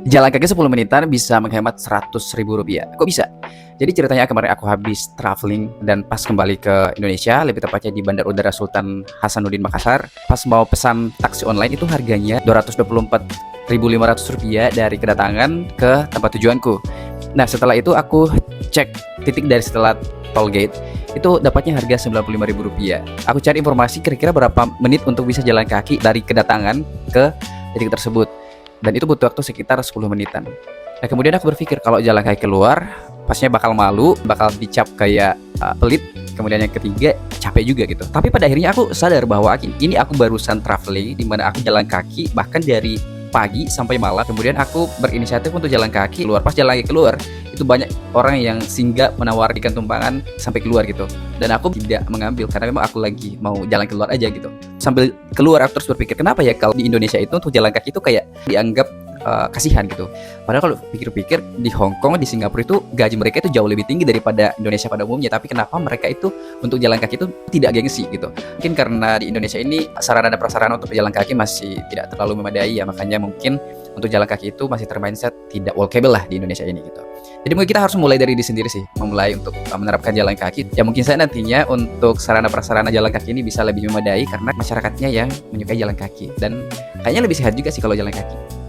Jalan kaki 10 menitan bisa menghemat Rp100.000. Kok bisa? Jadi ceritanya kemarin aku habis traveling dan pas kembali ke Indonesia, lebih tepatnya di Bandar Udara Sultan Hasanuddin Makassar, pas mau pesan taksi online itu harganya Rp224.500 dari kedatangan ke tempat tujuanku. Nah, setelah itu aku cek titik dari setelah toll gate, itu dapatnya harga Rp95.000. Aku cari informasi kira-kira berapa menit untuk bisa jalan kaki dari kedatangan ke titik tersebut. Dan itu butuh waktu sekitar 10 menitan. Nah, kemudian aku berpikir kalau jalan kaki keluar, pasnya bakal malu, bakal dicap kayak pelit. Kemudian yang ketiga, capek juga gitu. Tapi pada akhirnya aku sadar bahwa ini aku barusan traveling, di mana aku jalan kaki bahkan dari pagi sampai malam. Kemudian aku berinisiatif untuk jalan kaki keluar. Pas jalan kaki keluar, itu banyak orang yang singgah menawarkan tumpangan sampai keluar gitu. Dan aku tidak mengambil karena memang aku lagi mau jalan keluar aja gitu. Sambil keluar aku terus berpikir, kenapa ya kalau di Indonesia itu untuk jalan kaki itu kayak dianggap kasihan gitu. Padahal kalau pikir-pikir di Hong Kong, di Singapura itu gaji mereka itu jauh lebih tinggi daripada Indonesia pada umumnya. Tapi kenapa mereka itu untuk jalan kaki itu tidak gengsi gitu? Mungkin karena di Indonesia ini sarana dan prasarana untuk berjalan kaki masih tidak terlalu memadai ya. Makanya mungkin untuk jalan kaki itu masih termindset tidak walkable lah di Indonesia ini gitu. Jadi mungkin kita harus mulai dari diri sendiri sih, memulai untuk menerapkan jalan kaki. Ya mungkin saya nantinya untuk sarana prasarana jalan kaki ini bisa lebih memadai karena masyarakatnya yang menyukai jalan kaki. Dan kayaknya lebih sehat juga sih kalau jalan kaki.